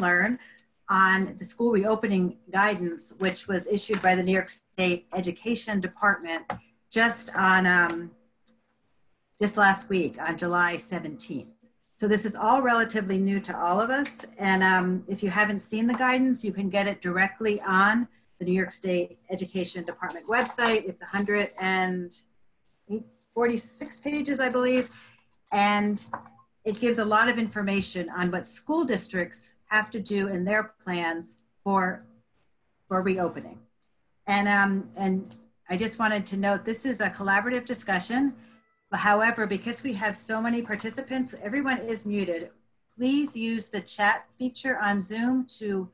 Learn on the school reopening guidance, which was issued by the New York State Education Department just on just last week on July 17th. So this is all relatively new to all of us. And if you haven't seen the guidance, you can get it directly on the New York State Education Department website. It's 146 pages, I believe. And it gives a lot of information on what school districts have to do in their plans for reopening. And I just wanted to note, this is a collaborative discussion. However, because we have so many participants, everyone is muted. Please use the chat feature on Zoom to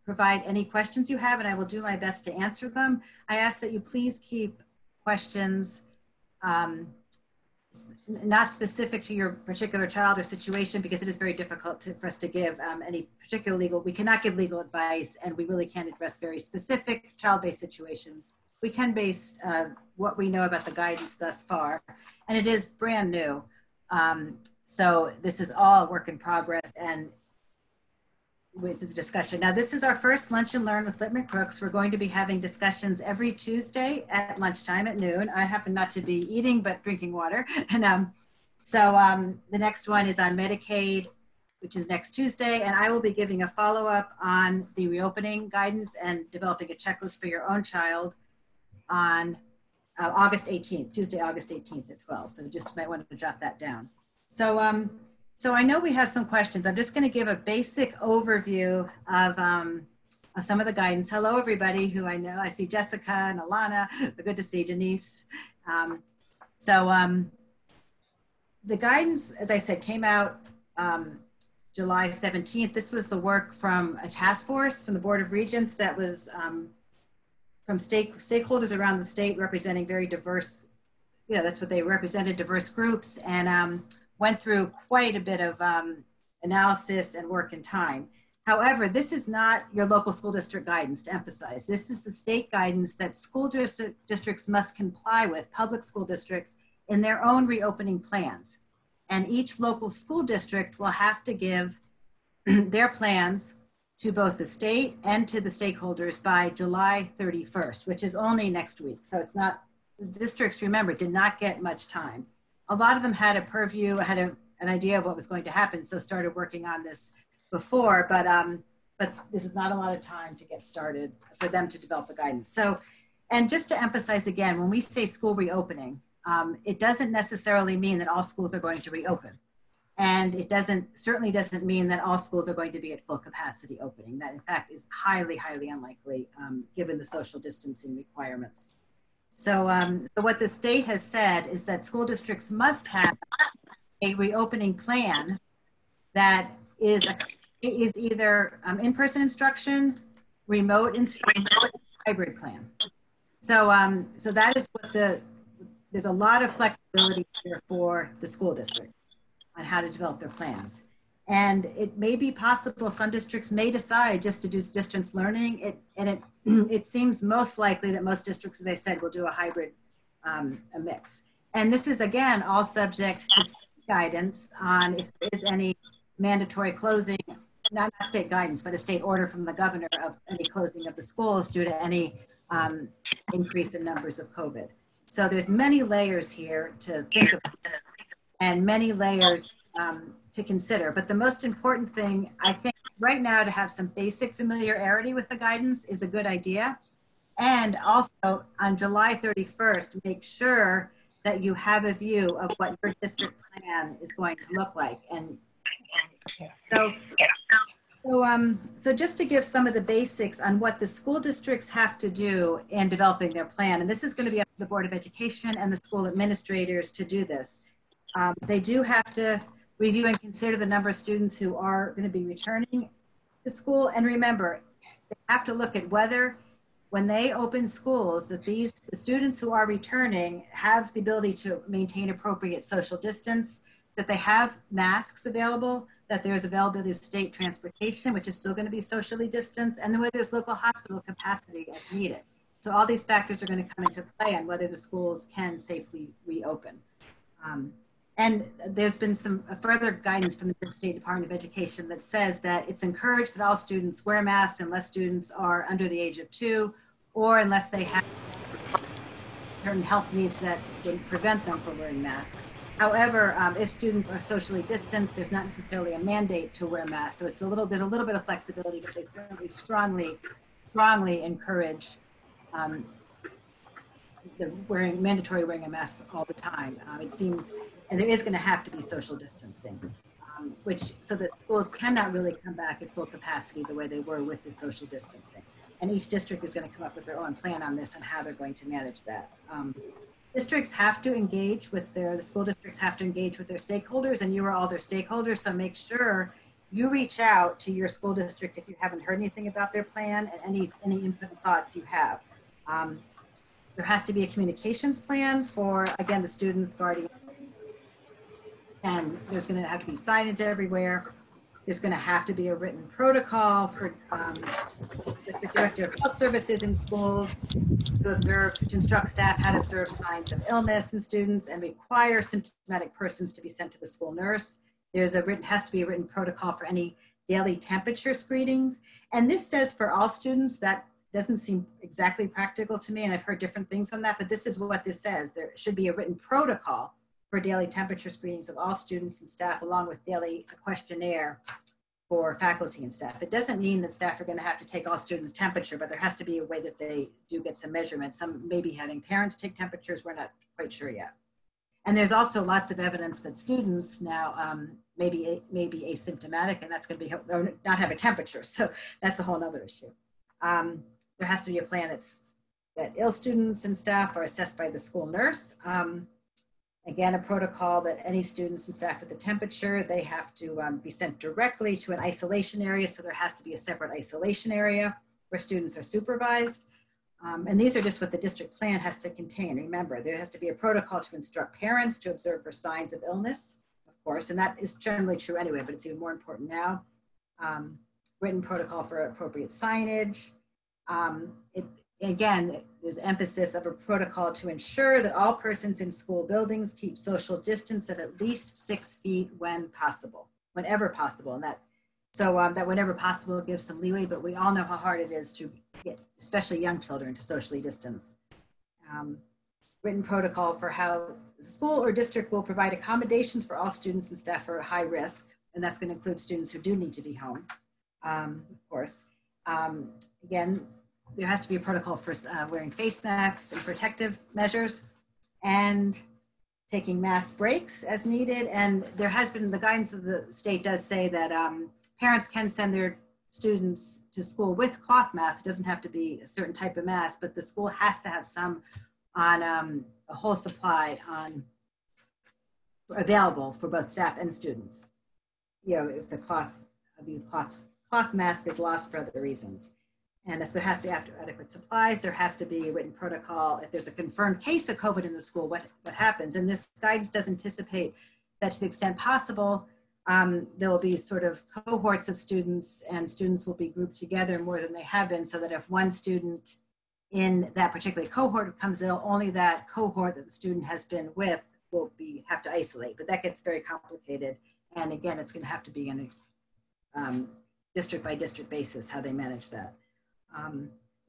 provide any questions you have, and I will do my best to answer them. I ask that you please keep questions not specific to your particular child or situation, because it is very difficult for us to give any particular we cannot give legal advice, and we really can't address very specific child-based situations. We can base what we know about the guidance thus far, and it is brand new. So this is all work in progress, and which is a discussion. Now, this is our first Lunch and Learn with Littman Krooks. We're going to be having discussions every Tuesday at lunchtime at noon. I happen not to be eating, but drinking water. And the next one is on Medicaid, which is next Tuesday. And I will be giving a follow-up on the reopening guidance and developing a checklist for your own child on August 18th, Tuesday, August 18th at 12. So just might want to jot that down. So I know we have some questions. I'm just going to give a basic overview of some of the guidance. Hello, everybody who I know. I see Jessica and Alana. Good to see Denise. The guidance, as I said, came out July 17th. This was the work from a task force from the Board of Regents that was from stakeholders around the state representing very diverse, that's what they represented, diverse groups, and went through quite a bit of analysis and work and time. However, this is not your local school district guidance, to emphasize. This is the state guidance that school districts must comply with, public school districts, in their own reopening plans. And each local school district will have to give their plans to both the state and to the stakeholders by July 31st, which is only next week. So it's not, districts, remember, did not get much time. A lot of them had a purview, had an idea of what was going to happen, so started working on this before, but this is not a lot of time to get started for them to develop the guidance. So, and just to emphasize again, when we say school reopening, it doesn't necessarily mean that all schools are going to reopen. And it certainly doesn't mean that all schools are going to be at full capacity opening. That in fact is highly, highly unlikely given the social distancing requirements. So, so what the state has said is that school districts must have a reopening plan that is either in-person instruction, remote instruction, hybrid plan. So, so that is what there's a lot of flexibility here for the school district on how to develop their plans. And it may be possible some districts may decide just to do distance learning. It seems most likely that most districts, as I said, will do a hybrid, a mix. And this is, again, all subject to state guidance on if there is any mandatory closing, not state guidance, but a state order from the governor of any closing of the schools due to any increase in numbers of COVID. So there's many layers here to think about and many layers to consider. But the most important thing, I think, right now to have some basic familiarity with the guidance is a good idea. And also on July 31st, make sure that you have a view of what your district plan is going to look like. And so just to give some of the basics on what the school districts have to do in developing their plan, and this is going to be up to the Board of Education and the school administrators to do this. They do have to review and consider the number of students who are going to be returning to school. And remember, they have to look at whether when they open schools that the students who are returning have the ability to maintain appropriate social distance, that they have masks available, that there's availability of state transportation, which is still going to be socially distanced, and then whether there's local hospital capacity as needed. So all these factors are going to come into play on whether the schools can safely reopen. And there's been some further guidance from the New York State Department of Education that says that it's encouraged that all students wear masks unless students are under the age of 2 or unless they have certain health needs that would prevent them from wearing masks. However, if students are socially distanced, there's not necessarily a mandate to wear masks. So there's a little bit of flexibility, but they certainly strongly encourage the mandatory wearing a mask all the time. It seems, and there is going to have to be social distancing, so that schools cannot really come back at full capacity the way they were with the social distancing. And each district is going to come up with their own plan on this and how they're going to manage that. Districts have to engage with the school districts have to engage with their stakeholders, and you are all their stakeholders. So make sure you reach out to your school district if you haven't heard anything about their plan and any input and thoughts you have. There has to be a communications plan for, again, the students, guardians, and there's going to have to be signage everywhere. There's going to have to be a written protocol for the Director of Health Services in schools to instruct staff how to observe signs of illness in students and require symptomatic persons to be sent to the school nurse. Has to be a written protocol for any daily temperature screenings. And this says for all students. That doesn't seem exactly practical to me, and I've heard different things on that, but this is what this says. There should be a written protocol for daily temperature screenings of all students and staff, along with daily questionnaire for faculty and staff. It doesn't mean that staff are going to have to take all students' temperature, but there has to be a way that they do get some measurements. Some may be having parents take temperatures. We're not quite sure yet. And there's also lots of evidence that students now may be asymptomatic, and that's going to be or not have a temperature. So that's a whole other issue. There has to be a plan that ill students and staff are assessed by the school nurse. Again, a protocol that any students and staff with the temperature, they have to be sent directly to an isolation area. So there has to be a separate isolation area where students are supervised. And these are just what the district plan has to contain. Remember, there has to be a protocol to instruct parents to observe for signs of illness, of course, and that is generally true anyway, but it's even more important now. Written protocol for appropriate signage. Again, there's emphasis of a protocol to ensure that all persons in school buildings keep social distance of at least 6 feet when possible, whenever possible. And that whenever possible gives some leeway, but we all know how hard it is to get, especially young children, to socially distance. Written protocol for how the school or district will provide accommodations for all students and staff who are high risk, and that's going to include students who do need to be home, of course. Again, there has to be a protocol for wearing face masks and protective measures and taking mask breaks as needed. And there has been, the guidance of the state does say that parents can send their students to school with cloth masks. It doesn't have to be a certain type of mask, but the school has to have some on a whole supply available for both staff and students. You know, if the cloth mask is lost for other reasons. And as there has to be adequate supplies, there has to be a written protocol. If there's a confirmed case of COVID in the school, what happens? And this guidance does anticipate that to the extent possible, there will be sort of cohorts of students, and students will be grouped together more than they have been, so that if one student in that particular cohort becomes ill, only that cohort that the student has been with will have to isolate. But that gets very complicated. And again, it's going to have to be on a district by district basis how they manage that.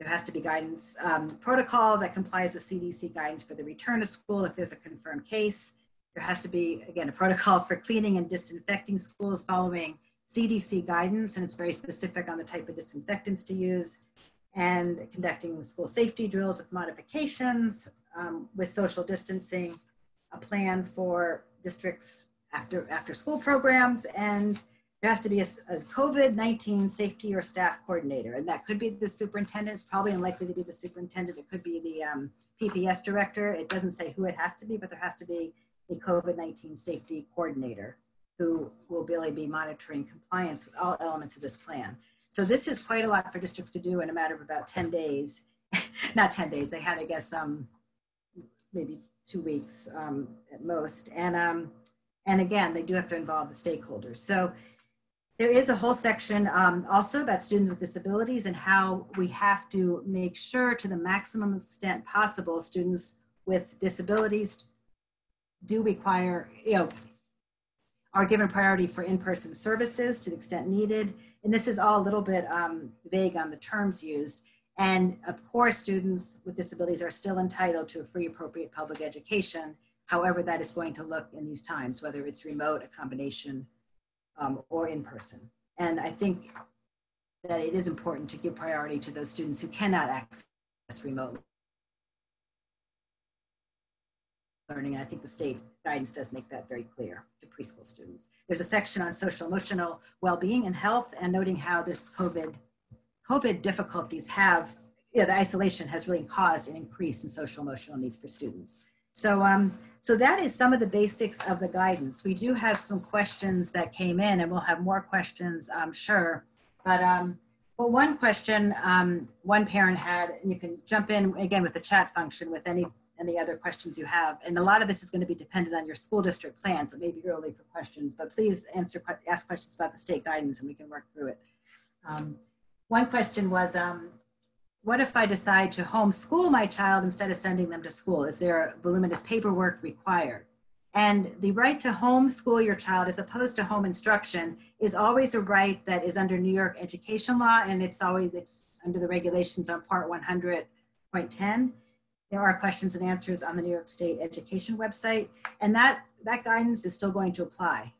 There has to be guidance, protocol that complies with CDC guidance for the return to school if there's a confirmed case. There has to be, again, a protocol for cleaning and disinfecting schools following CDC guidance, and it's very specific on the type of disinfectants to use, and conducting school safety drills with modifications, with social distancing, a plan for districts after school programs, and there has to be a COVID-19 safety or staff coordinator, and that could be the superintendent. It's probably unlikely to be the superintendent. It could be the PPS director. It doesn't say who it has to be, but there has to be a COVID-19 safety coordinator who will really be monitoring compliance with all elements of this plan. So this is quite a lot for districts to do in a matter of about 10 days. Not 10 days, they had, I guess, maybe 2 weeks at most. And again, they do have to involve the stakeholders. So there is a whole section also about students with disabilities and how we have to make sure to the maximum extent possible students with disabilities do require, are given priority for in-person services to the extent needed. And this is all a little bit vague on the terms used. And of course, students with disabilities are still entitled to a free, appropriate public education, however that is going to look in these times, whether it's remote, a combination, or in person. And I think that it is important to give priority to those students who cannot access remote learning. And I think the state guidance does make that very clear to preschool students. There's a section on social emotional well-being and health, and noting how this COVID difficulties have, the isolation has really caused an increase in social emotional needs for students. So, so that is some of the basics of the guidance. We do have some questions that came in, and we'll have more questions, I'm sure. But one question one parent had, and you can jump in again with the chat function with any other questions you have. And a lot of this is going to be dependent on your school district plan, so it may be early for questions, but please ask questions about the state guidance and we can work through it. One question was, what if I decide to homeschool my child instead of sending them to school? Is there voluminous paperwork required? And the right to homeschool your child as opposed to home instruction is always a right that is under New York education law, and it's under the regulations on Part 100.10. There are questions and answers on the New York State Education website, and that guidance is still going to apply.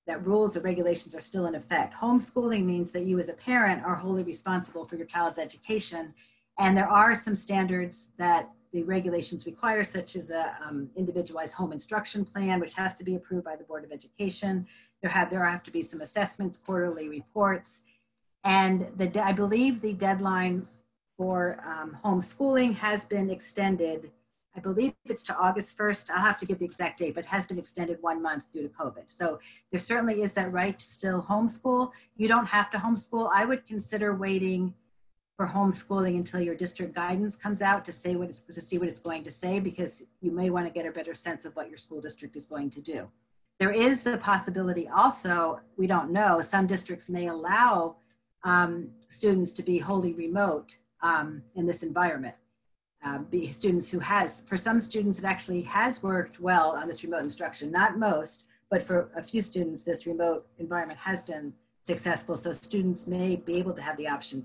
That rules or regulations are still in effect. Homeschooling means that you as a parent are wholly responsible for your child's education, and there are some standards that the regulations require, such as a individualized home instruction plan, which has to be approved by the Board of Education. There have to be some assessments, quarterly reports, and I believe the deadline for homeschooling has been extended. I believe it's to August 1st. I'll have to give the exact date, but has been extended 1 month due to COVID. So there certainly is that right to still homeschool. You don't have to homeschool. I would consider waiting for homeschooling until your district guidance comes out to see what it's going to say, because you may want to get a better sense of what your school district is going to do. There is the possibility also, we don't know, some districts may allow students to be wholly remote in this environment. Students who for some students it actually has worked well on this remote instruction, not most, but for a few students this remote environment has been successful. So students may be able to have the option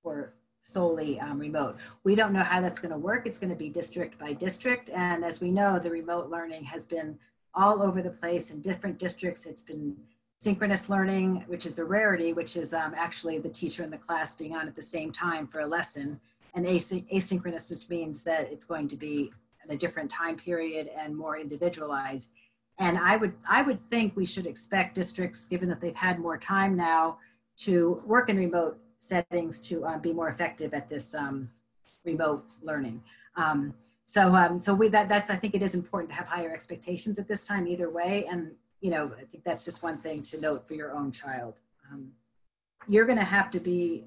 for solely remote. We don't know how that's going to work. It's going to be district by district. And as we know, the remote learning has been all over the place in different districts. It's been synchronous learning, which is the rarity, which is actually the teacher and the class being on at the same time for a lesson, and asynchronous, which means that it's going to be in a different time period and more individualized. And I would think we should expect districts, given that they've had more time now, to work in remote settings to be more effective at this remote learning. So I think it is important to have higher expectations at this time either way. And I think that's just one thing to note for your own child. You're going to have to be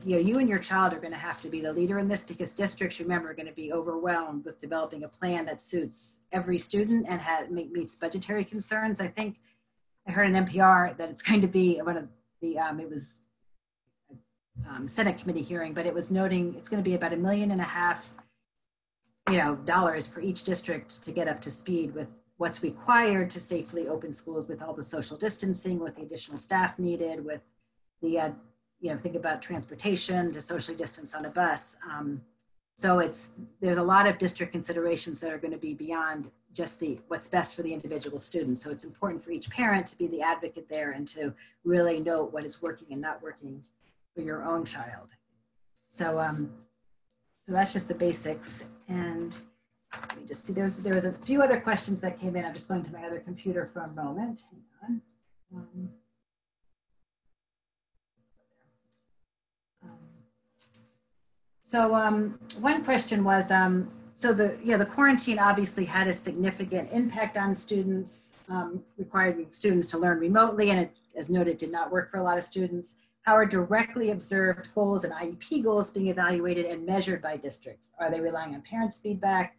you and your child are going to have to be the leader in this, because districts, remember, are going to be overwhelmed with developing a plan that suits every student and meets budgetary concerns. I think I heard an NPR that it's going to be one of the, it was Senate committee hearing, but it was noting it's going to be about $1.5 million, dollars for each district to get up to speed with what's required to safely open schools, with all the social distancing, with the additional staff needed, with the, think about transportation to socially distance on a bus. So there's a lot of district considerations that are going to be beyond just what's best for the individual student. So it's important for each parent to be the advocate there and to really know what is working and not working for your own child. So, so that's just the basics. And let me just see, there was a few other questions that came in. I'm just going to my other computer for a moment. Hang on. So one question was, so the quarantine obviously had a significant impact on students, requiring students to learn remotely, and it, as noted, did not work for a lot of students. How are directly observed goals and IEP goals being evaluated and measured by districts? Are they relying on parents' feedback,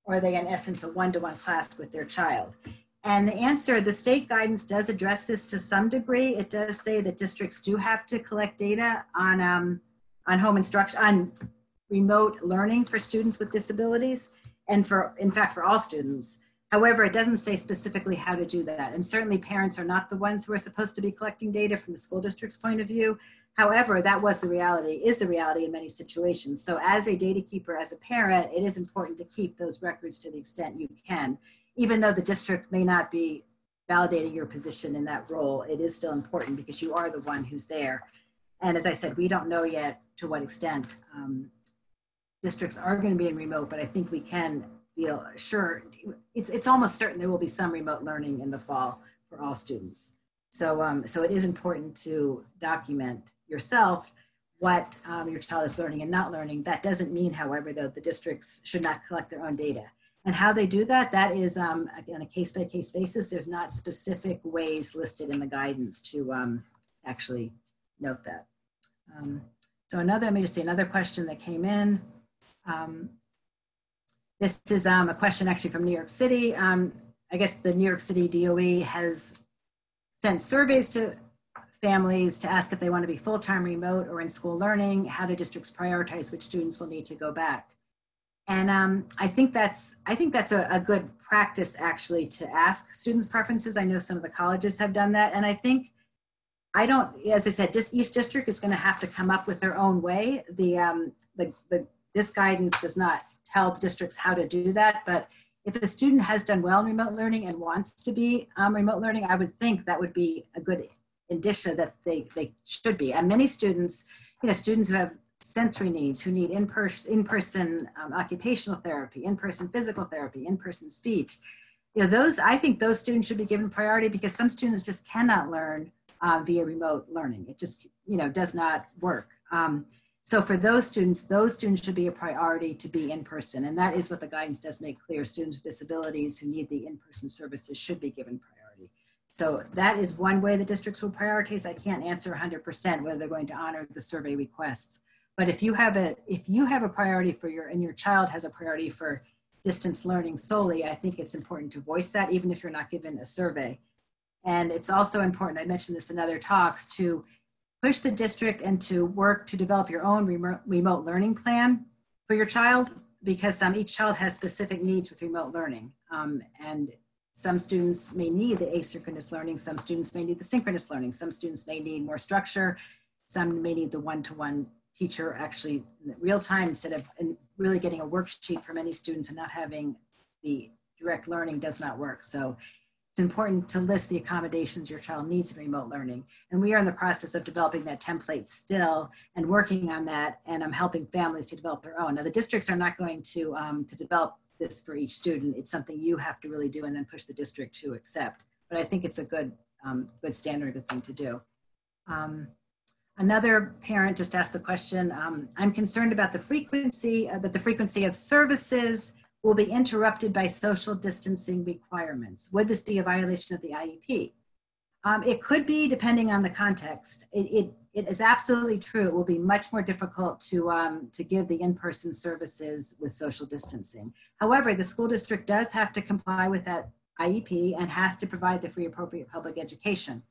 or are they in essence a one-to-one class with their child? And the answer, the state guidance does address this to some degree. It does say that districts do have to collect data on home instruction, on remote learning for students with disabilities. and in fact, for all students. However, it doesn't say specifically how to do that. And certainly parents are not the ones who are supposed to be collecting data from the school district's point of view. However, that was the reality, is the reality in many situations. So as a data keeper, as a parent, it is important to keep those records to the extent you can. Even though the district may not be validating your position in that role, it is still important because you are the one who's there. And as I said, we don't know yet to what extent districts are going to be in remote, but I think we can feel sure. It's almost certain there will be some remote learning in the fall for all students. So, so it is important to document yourself what your child is learning and not learning. That doesn't mean, however, that the districts should not collect their own data. And how they do that, that is on a case-by-case basis. There's not specific ways listed in the guidance to actually note that. So let me just see another question that came in. This is a question actually from New York City. I guess the New York City DOE has sent surveys to families to ask if they want to be full-time remote or in school learning. How do districts prioritize which students will need to go back? And I think that's a good practice actually to ask students' preferences. I know some of the colleges have done that, and I think as I said, each district is going to have to come up with their own way. This guidance does not tell districts how to do that, but if a student has done well in remote learning and wants to be remote learning, I would think that would be a good indicia that they should be. And many students, students who have sensory needs, who need in-person occupational therapy, in-person physical therapy, in-person speech, I think those students should be given priority because some students just cannot learn via remote learning. It just, does not work. So for those students should be a priority to be in person. And that is what the guidance does make clear. Students with disabilities who need the in-person services should be given priority. So that is one way the districts will prioritize. I can't answer 100% whether they're going to honor the survey requests. But if you have a priority for and your child has a priority for distance learning solely, I think it's important to voice that even if you're not given a survey. And it's also important, I mentioned this in other talks, to push the district and to work to develop your own remote learning plan for your child, because each child has specific needs with remote learning. And some students may need the asynchronous learning, some students may need the synchronous learning, some students may need more structure, some may need the one-to-one teacher actually in real time instead of really getting a worksheet for many students and not having the direct learning does not work. So it's important to list the accommodations your child needs in remote learning. And we are in the process of developing that template still and working on that, and I'm helping families to develop their own. Now the districts are not going to develop this for each student. It's something you have to really do and then push the district to accept. But I think it's a good standard, good thing to do. Another parent just asked the question, I'm concerned about the frequency of services will be interrupted by social distancing requirements. Would this be a violation of the IEP? It could be, depending on the context. It is absolutely true. It will be much more difficult to give the in-person services with social distancing. However, the school district does have to comply with that IEP and has to provide the free appropriate public education.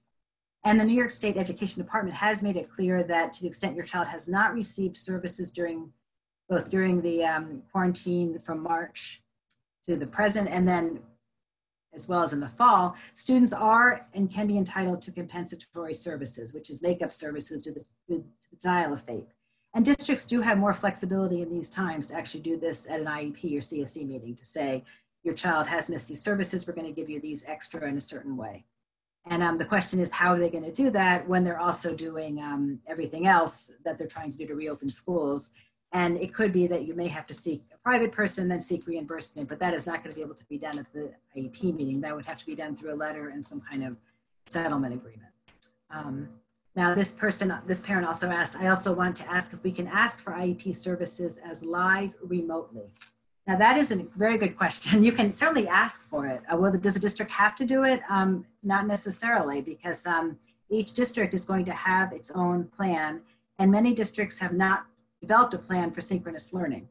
And the New York State Education Department has made it clear that to the extent your child has not received services both during the quarantine from March to the present and then as well as in the fall, students are and can be entitled to compensatory services, which is makeup services to the denial of FAPE. And districts do have more flexibility in these times to actually do this at an IEP or CSE meeting to say, your child has missed these services, we're going to give you these extra in a certain way. And the question is, how are they going to do that when they're also doing everything else that they're trying to do to reopen schools? And it could be that you may have to seek a private person, then seek reimbursement, but that is not going to be able to be done at the IEP meeting. That would have to be done through a letter and some kind of settlement agreement. Now this parent also asked, I also want to ask if we can ask for IEP services as live remotely. Now that is a very good question. You can certainly ask for it. Well, does the district have to do it? Not necessarily, because each district is going to have its own plan, and many districts have not developed a plan for synchronous learning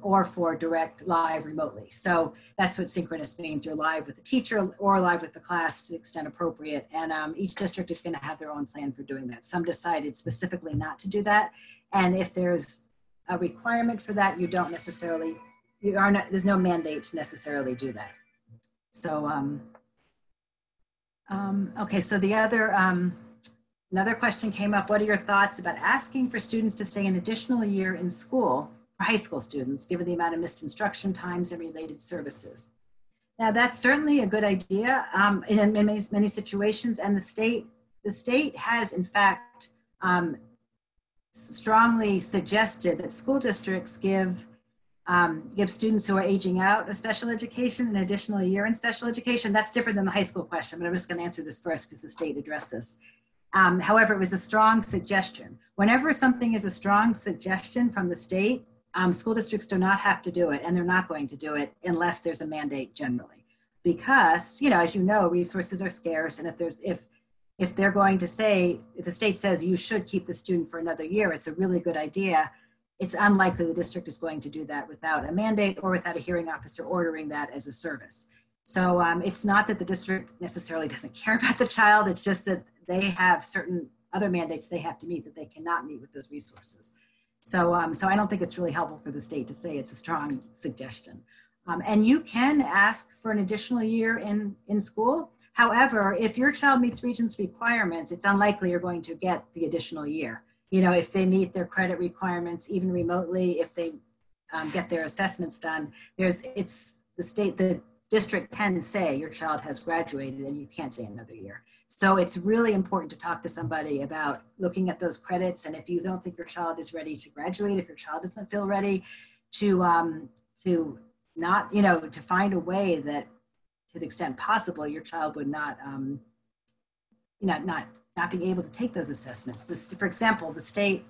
or for direct live remotely. So that's what synchronous means. You're live with the teacher or live with the class to the extent appropriate. And each district is going to have their own plan for doing that. Some decided specifically not to do that. And if there's a requirement for that, you don't necessarily there's no mandate to necessarily do that. So, okay, so the other, another question came up. What are your thoughts about asking for students to stay an additional year in school for high school students, given the amount of missed instruction times and related services? Now, that's certainly a good idea in many situations, and the state has, in fact, strongly suggested that school districts give students who are aging out of special education an additional year in special education. That's different than the high school question, but I'm just going to answer this first because the state addressed this. However, it was a strong suggestion. Whenever something is a strong suggestion from the state, school districts do not have to do it, and they're not going to do it unless there's a mandate generally. Because, you know, as you know, resources are scarce, and if they're going to say, if the state says you should keep the student for another year, it's a really good idea, it's unlikely the district is going to do that without a mandate or without a hearing officer ordering that as a service. So it's not that the district necessarily doesn't care about the child, it's just that they have certain other mandates they have to meet that they cannot meet with those resources. So I don't think it's really helpful for the state to say it's a strong suggestion. And you can ask for an additional year in school. However, if your child meets Regents requirements, it's unlikely you're going to get the additional year. You know, if they meet their credit requirements, even remotely, if they get their assessments done, the district can say your child has graduated and you can't stay another year. So it's really important to talk to somebody about looking at those credits. And if you don't think your child is ready to graduate, if your child doesn't feel ready, to not, you know, to find a way that, to the extent possible, your child would not, not being able to take those assessments. For example, the state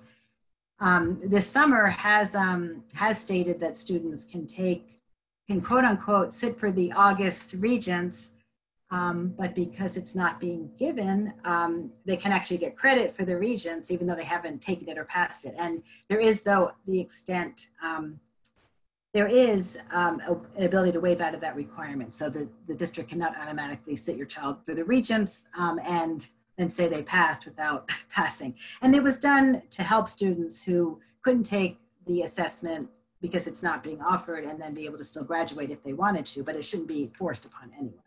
this summer has stated that students can quote unquote sit for the August Regents, but because it's not being given, they can actually get credit for the Regents even though they haven't taken it or passed it. And there is, though, the extent, there is an ability to waive out of that requirement. So the district cannot automatically sit your child for the Regents and say they passed without passing. And it was done to help students who couldn't take the assessment because it's not being offered and then be able to still graduate if they wanted to, but it shouldn't be forced upon anyone.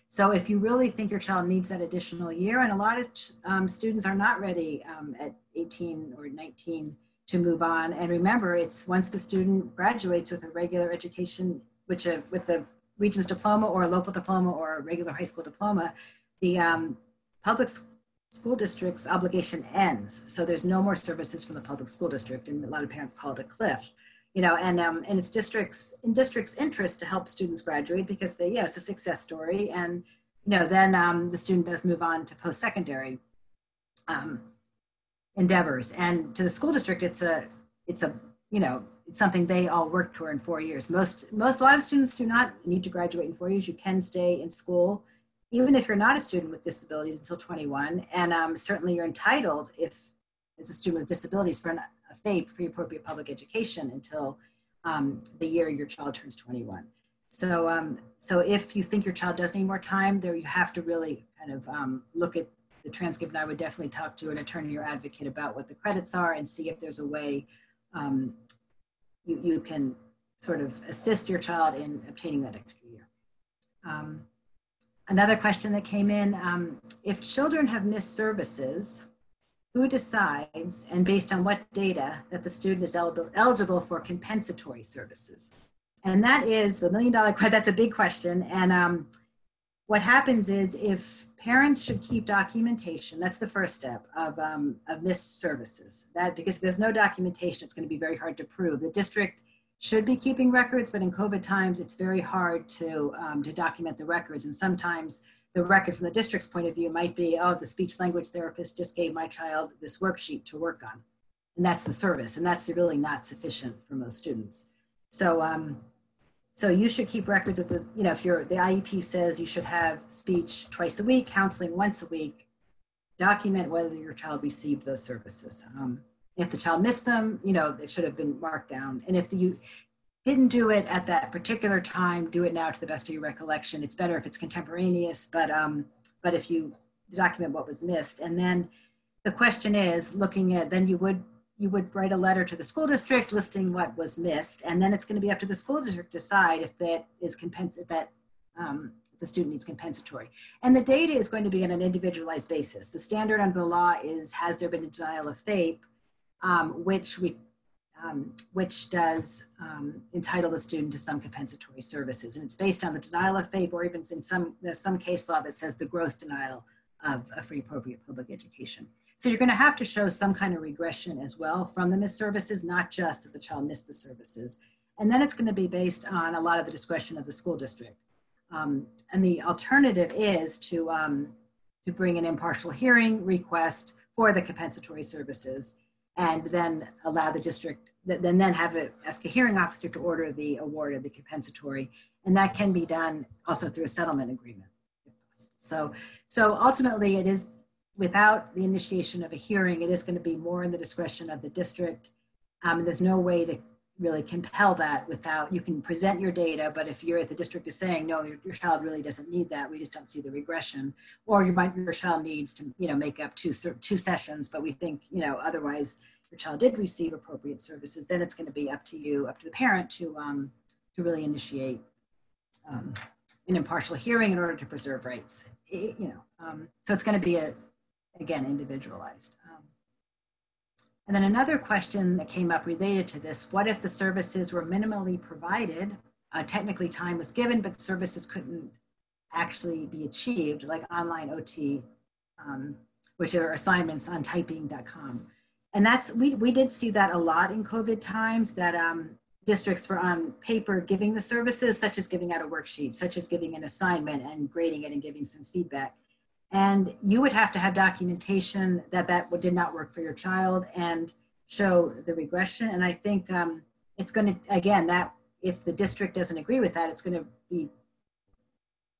So if you really think your child needs that additional year, and a lot of students are not ready at 18 or 19 to move on. And remember, it's once the student graduates with a regular education, with the Regents diploma or a local diploma or a regular high school diploma, the public school district's obligation ends. So there's no more services from the public school district, and a lot of parents call it a cliff. You know, and it's district's interest to help students graduate because it's a success story, and then the student does move on to post-secondary endeavors. And to the school district, it's something they all work toward in 4 years. A lot of students do not need to graduate in 4 years. You can stay in school, even if you're not a student with disabilities, until 21, and certainly you're entitled, if as a student with disabilities, for a FAPE, free appropriate public education, until the year your child turns 21. So if you think your child does need more time, there you have to really kind of look at the transcript, and I would definitely talk to an attorney or advocate about what the credits are and see if there's a way you can sort of assist your child in obtaining that extra year. Another question that came in, if children have missed services, who decides, and based on what data, that the student is eligible for compensatory services? And that is the $1 million question. That's a big question. And what happens is, if parents should keep documentation, that's the first step of missed services. Because if there's no documentation, it's going to be very hard to prove. The district should be keeping records, but in COVID times, it's very hard to document the records. And sometimes the record from the district's point of view might be, oh, the speech language therapist just gave my child this worksheet to work on. And that's the service, and that's really not sufficient for most students. So you should keep records of the IEP says you should have speech twice a week, counseling once a week, document whether your child received those services. If the child missed them, it should have been marked down. And if you didn't do it at that particular time, do it now to the best of your recollection. It's better if it's contemporaneous, but if you document what was missed. And then the question is, then you would you would write a letter to the school district listing what was missed, and then it's going to be up to the school district to decide if that is the student needs compensatory. And the data is going to be on an individualized basis. The standard under the law is, has there been a denial of FAPE, which does entitle the student to some compensatory services. And it's based on the denial of FAPE, or even there's some case law that says the gross denial of a free appropriate public education. So you're going to have to show some kind of regression as well from the missed services, not just that the child missed the services. And then it's going to be based on a lot of the discretion of the school district. And the alternative is to bring an impartial hearing request for the compensatory services, and then allow the district, then ask a hearing officer to order the award of the compensatory. And that can be done also through a settlement agreement. So ultimately it is, without the initiation of a hearing, it is going to be more in the discretion of the district. There's no way to really compel that without, you can present your data, but if you're at the district is saying, no, your child really doesn't need that, we just don't see the regression, or your child needs to, make up two sessions, but we think, otherwise your child did receive appropriate services, then it's going to be up to you, up to the parent to really initiate an impartial hearing in order to preserve rights. So it's going to be again, individualized. And then another question that came up related to this: what if the services were minimally provided? Technically time was given, but services couldn't actually be achieved, like online OT, which are assignments on typing.com. And we did see that a lot in COVID times, that districts were on paper giving the services, such as giving out a worksheet, such as giving an assignment and grading it and giving some feedback. And you would have to have documentation that did not work for your child and show the regression. And I think it's going to, again, that if the district doesn't agree with that, it's going to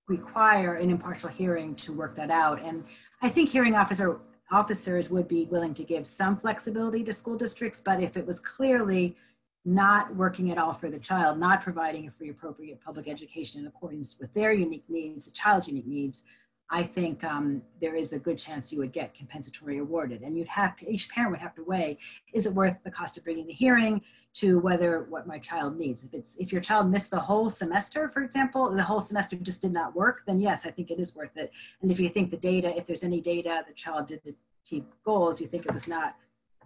require an impartial hearing to work that out. And I think hearing officers would be willing to give some flexibility to school districts, but if it was clearly not working at all for the child, not providing a free appropriate public education in accordance with their unique needs, the child's unique needs, I think there is a good chance you would get compensatory awarded. And each parent would have to weigh, is it worth the cost of bringing the hearing to what my child needs? If your child missed the whole semester, for example, the whole semester just did not work, then yes, I think it is worth it. And if you think if there's any data the child did achieve goals, you think it was not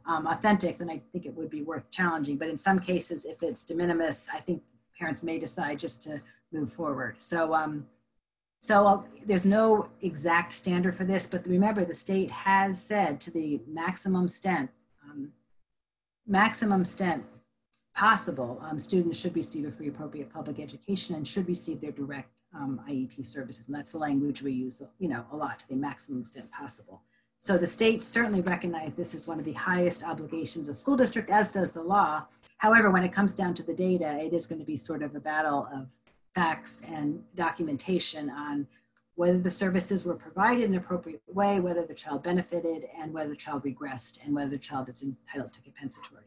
authentic, then I think it would be worth challenging. But in some cases, if it's de minimis, I think parents may decide just to move forward. So there's no exact standard for this, but remember, the state has said to the maximum extent possible, students should receive a free appropriate public education and should receive their direct IEP services. And that's the language we use, a lot, to the maximum extent possible. So the state certainly recognized this as one of the highest obligations of school district, as does the law. However, when it comes down to the data, it is going to be sort of a battle of facts and documentation on whether the services were provided in an appropriate way, whether the child benefited, and whether the child regressed, and whether the child is entitled to compensatory.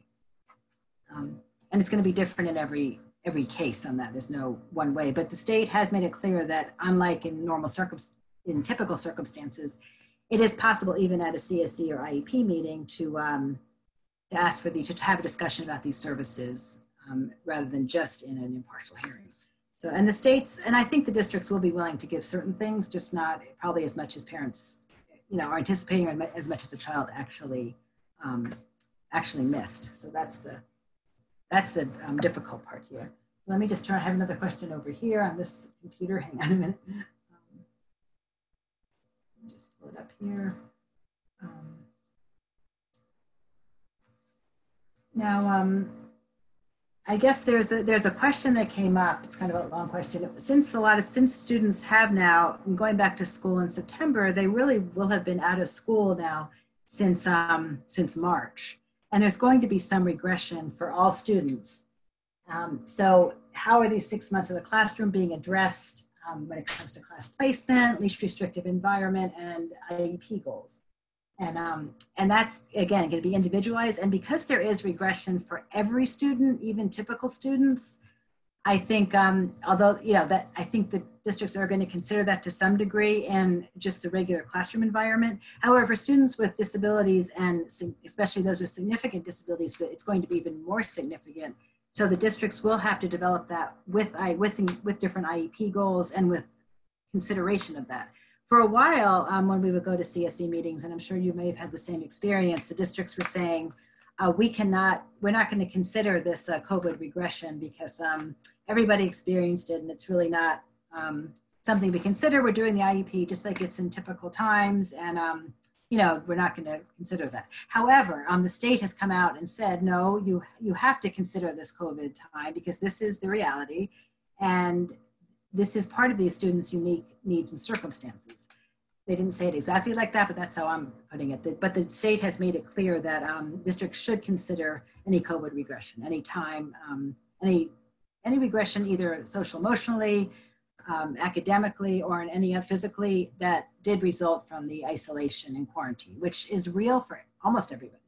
And it's going to be different in every case on that. There's no one way, but the state has made it clear that, unlike in typical circumstances, it is possible even at a CSE or IEP meeting to ask for to have a discussion about these services rather than just in an impartial hearing. So, and the states, and I think the districts will be willing to give certain things, just not probably as much as parents, are anticipating, or as much as the child actually missed. So that's the difficult part here. Let me just I have another question over here on this computer. Hang on a minute. Just pull it up here. Now, I guess there's a question that came up. It's kind of a long question. Since students have now, going back to school in September, they really will have been out of school now since March, and there's going to be some regression for all students. So how are these 6 months of the classroom being addressed when it comes to class placement, least restrictive environment, and IEP goals? And that's, again, going to be individualized. And because there is regression for every student, even typical students, I think, although, that I think the districts are going to consider that to some degree in just the regular classroom environment. However, students with disabilities, and especially those with significant disabilities, that it's going to be even more significant. So the districts will have to develop that with different IEP goals and with consideration of that. For a while, when we would go to CSE meetings, and I'm sure you may have had the same experience, the districts were saying, we're not going to consider this COVID regression because everybody experienced it and it's really not something we consider. We're doing the IEP just like it's in typical times, and we're not going to consider that. However, the state has come out and said, no, you have to consider this COVID time because this is the reality, and this is part of these students' unique needs and circumstances. They didn't say it exactly like that, but that's how I'm putting it. But the state has made it clear that districts should consider any COVID regression, any time, any regression, either social emotionally, academically, or in any other physically, that did result from the isolation and quarantine, which is real for almost everybody.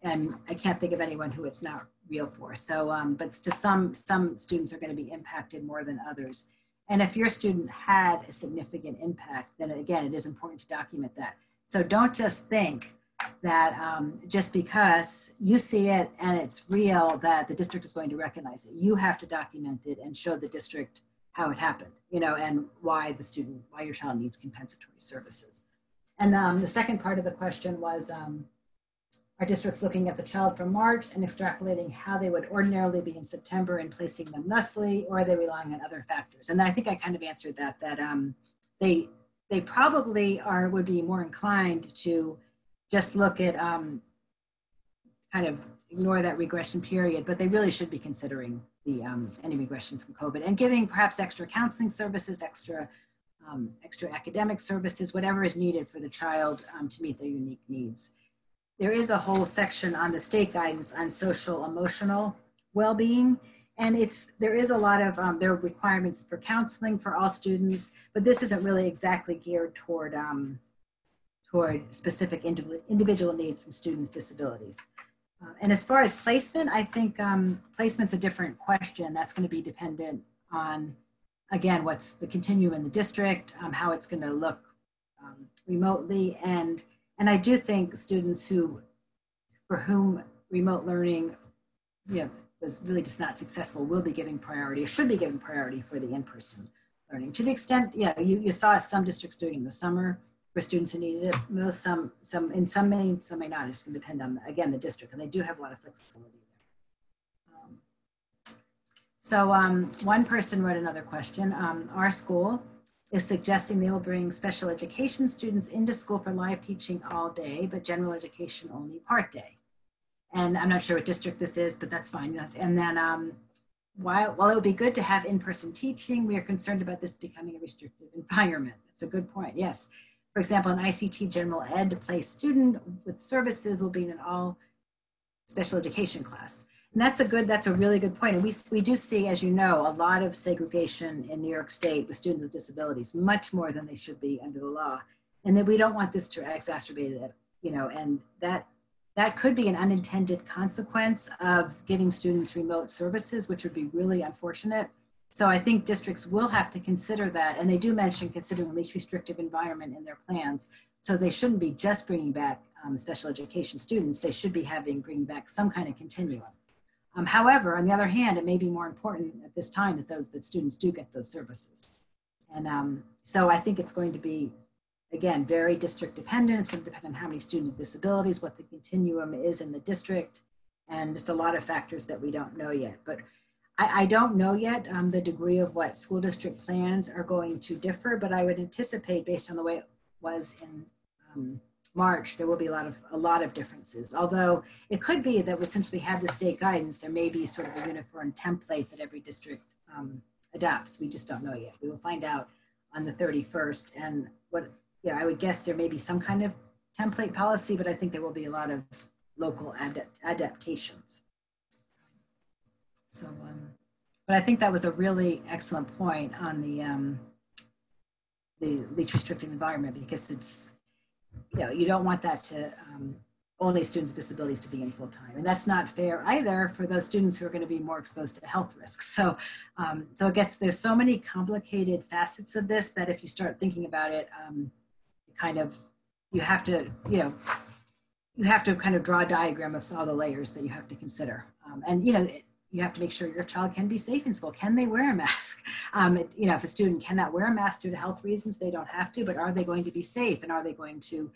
And I can't think of anyone who it's not real for. So, but to some students are going to be impacted more than others. And if your student had a significant impact, then again, it is important to document that. So don't just think that just because you see it and it's real that the district is going to recognize it. You have to document it and show the district how it happened, and why your child needs compensatory services. And the second part of the question was, are districts looking at the child from March and extrapolating how they would ordinarily be in September and placing them thusly, or are they relying on other factors? And I think I kind of answered that they probably would be more inclined to just look at kind of ignore that regression period, but they really should be considering the any regression from COVID and giving perhaps extra counseling services, extra academic services, whatever is needed for the child to meet their unique needs. There is a whole section on the state guidance on social emotional well-being, and there is a lot of there are requirements for counseling for all students, but this isn't really exactly geared toward specific individual needs from students' disabilities. And as far as placement, I think placement's a different question. That's going to be dependent on, again, what's the continuum in the district, how it's going to look remotely, and I do think students for whom remote learning, was really just not successful will be giving priority, or should be given priority for the in-person learning. To the extent, you saw some districts doing in the summer for students who needed it. Some may, some may not. It's going to depend on, again, the district, and they do have a lot of flexibility there. So one person wrote another question. Our school is suggesting they will bring special education students into school for live teaching all day, but general education only part day. And I'm not sure what district this is, but that's fine. And then while it would be good to have in-person teaching, we are concerned about this becoming a restrictive environment. That's a good point, yes. For example, an ICT general ed to place student with services will be in an all special education class. And that's a really good point. And we do see, as you know, a lot of segregation in New York State with students with disabilities, much more than they should be under the law. And that we don't want this to exacerbate it, and that could be an unintended consequence of giving students remote services, which would be really unfortunate. So I think districts will have to consider that. And they do mention considering the least restrictive environment in their plans. So they shouldn't be just bringing back special education students. They should be bringing back some kind of continuum. However, on the other hand, it may be more important at this time that students do get those services. And so I think it's going to be, again, very district dependent. It's going to depend on how many students with disabilities, what the continuum is in the district, and just a lot of factors that we don't know yet. But I don't know yet the degree of what school district plans are going to differ, but I would anticipate, based on the way it was in March, there will be a lot of differences. Although it could be that since we have the state guidance, there may be sort of a uniform template that every district adopts. We just don't know yet. We will find out on the 31st. And I would guess there may be some kind of template policy, but I think there will be a lot of local adaptations. So, but I think that was a really excellent point on the least restrictive environment, because it's, you don't want that to only students with disabilities to be in full time. And that's not fair either for those students who are going to be more exposed to health risks. So, so there's so many complicated facets of this that if you start thinking about it, you have to kind of draw a diagram of all the layers that you have to consider. And, you have to make sure your child can be safe in school. Can they wear a mask? If a student cannot wear a mask due to health reasons, they don't have to, but are they going to be safe? And are they going to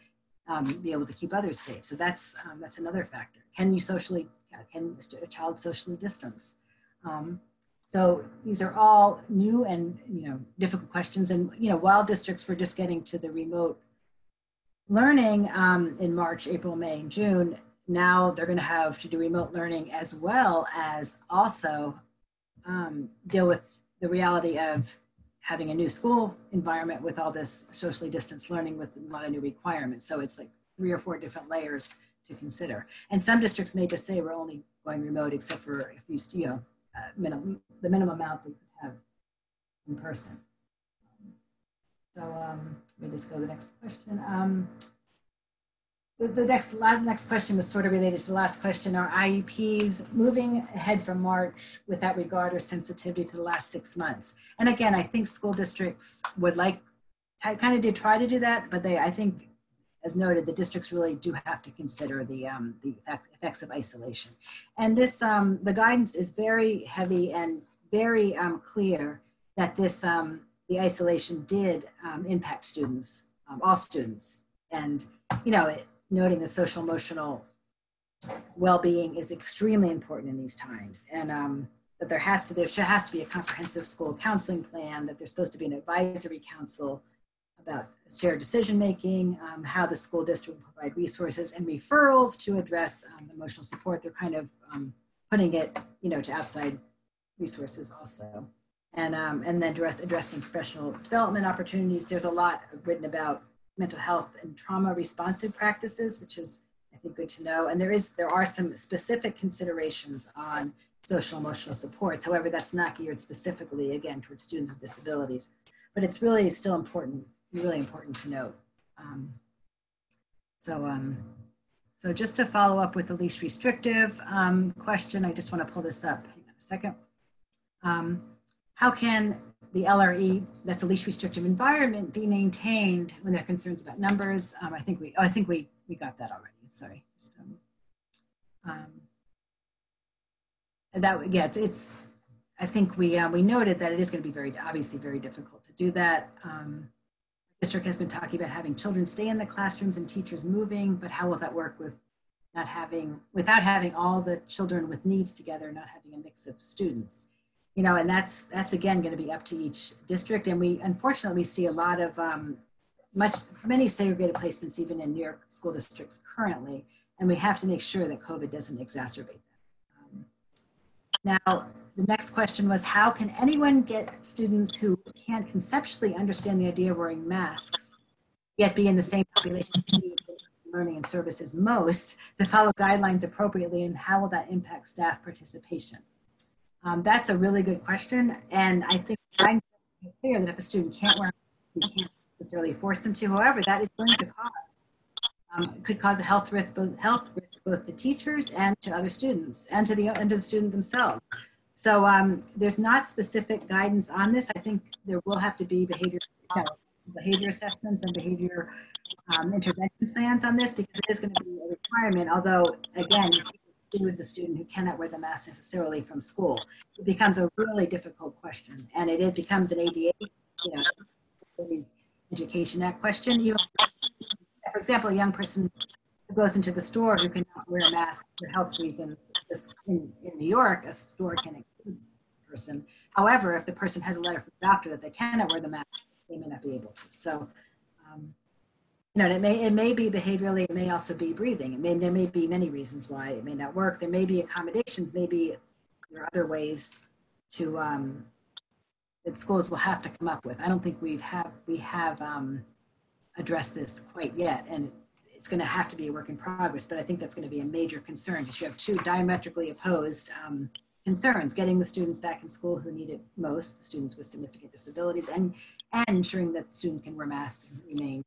be able to keep others safe? So that's another factor. Can a child socially distance? So these are all new and, difficult questions. And, while districts were just getting to the remote learning in March, April, May, and June, now they're going to have to do remote learning as well as also deal with the reality of having a new school environment with all this socially distanced learning with a lot of new requirements. So it's like 3 or 4 different layers to consider. And some districts may just say we're only going remote except for if the minimum amount that you have in person. So let me just go to the next question. The next question was sort of related to the last question. Are IEPs moving ahead from March without regard or sensitivity to the last 6 months? And again, I think school districts would did try to do that, but I think, as noted, the districts really do have to consider the effects of isolation. And this, the guidance is very heavy and very clear that this, the isolation did impact students, all students. And, noting the social emotional well-being is extremely important in these times. And that there has to be a comprehensive school counseling plan, that there's supposed to be an advisory council about shared decision-making, how the school district will provide resources and referrals to address emotional support. They're kind of putting it, to outside resources also. And then addressing professional development opportunities. There's a lot written about mental health and trauma responsive practices, which is, I think, good to know. And there are some specific considerations on social emotional supports. However, that's not geared specifically, again, towards students with disabilities. But it's really still important, really important to note. So just to follow up with the least restrictive question, I just want to pull this up. Hang on a second. How can the LRE, that's a least restrictive environment, be maintained when there are concerns about numbers? I think we got that already. Sorry. I think we noted that it is going to be obviously very difficult to do that. The district has been talking about having children stay in the classrooms and teachers moving, but how will that work without having all the children with needs together, not having a mix of students? And that's again going to be up to each district. And unfortunately, we see a lot of many segregated placements even in New York school districts currently, and we have to make sure that COVID doesn't exacerbate that. Now, the next question was, how can anyone get students who can't conceptually understand the idea of wearing masks, yet be in the same population learning and services most, to follow guidelines appropriately, and how will that impact staff participation? That's a really good question. And I think it's clear that if a student can't wear a mask, we can't necessarily force them to. However, that is going to could cause a health risk both to teachers and to other students and to the student themselves. So there's not specific guidance on this. I think there will have to be behavior assessments and behavior intervention plans on this, because it is going to be a requirement. Although, again, with the student who cannot wear the mask necessarily from school, it becomes a really difficult question, and it becomes an ADA, Education Act question. For example, a young person who goes into the store who cannot wear a mask for health reasons. In New York, a store can include the person. However, if the person has a letter from the doctor that they cannot wear the mask, they may not be able to. So, it may be behaviorally, it may also be breathing. There may be many reasons why it may not work. There may be accommodations, maybe there are other ways to that schools will have to come up with. I don't think we have addressed this quite yet, and it's going to have to be a work in progress. But I think that's going to be a major concern, because you have two diametrically opposed concerns: getting the students back in school who need it most, students with significant disabilities, and ensuring that students can wear masks and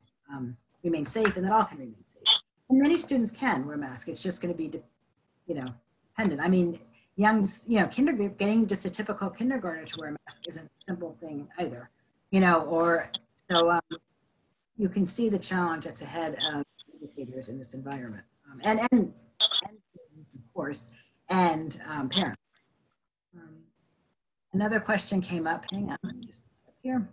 remain safe, and that all can remain safe. And many students can wear masks. It's just going to be, you know, dependent. I mean, getting just a typical kindergartner to wear a mask isn't a simple thing either, you know, or so you can see the challenge that's ahead of educators in this environment, and parents, of course, and parents. Another question came up. Hang on, let me just put it up here.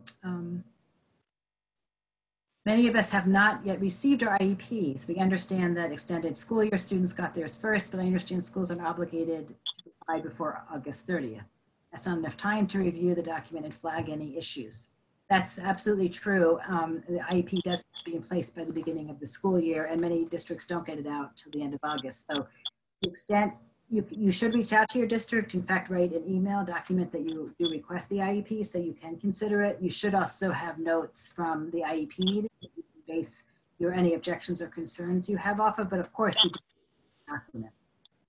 Many of us have not yet received our IEPs. We understand that extended school year students got theirs first, but I understand schools are obligated to provide before August 30th. That's not enough time to review the document and flag any issues. That's absolutely true. The IEP does have to be in place by the beginning of the school year, and many districts don't get it out till the end of August. So to the extent you should reach out to your district, in fact, write an email, document that you request the IEP so you can consider it. You should also have notes from the IEP meeting that you can base any objections or concerns you have off of, but of course you do document.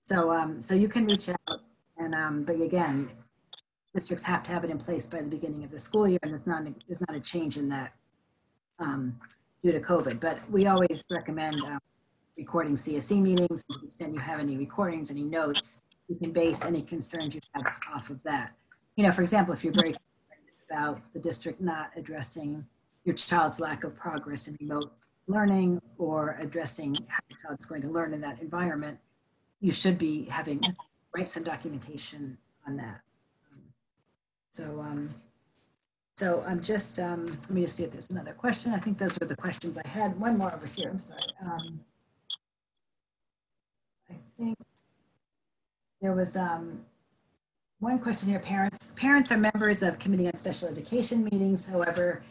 So you can reach out, and but again, districts have to have it in place by the beginning of the school year, and there's not a change in that due to COVID. But we always recommend recording CSE meetings. To the extent you have any recordings, any notes, you can base any concerns you have off of that. You know, for example, if you're very concerned about the district not addressing your child's lack of progress in remote learning or addressing how your child's going to learn in that environment, you should be write some documentation on that. So I'm just, let me just see if there's another question. I think those were the questions I had. One more over here, I'm sorry. I think there was one question here. Parents are members of Committee on Special Education meetings. However,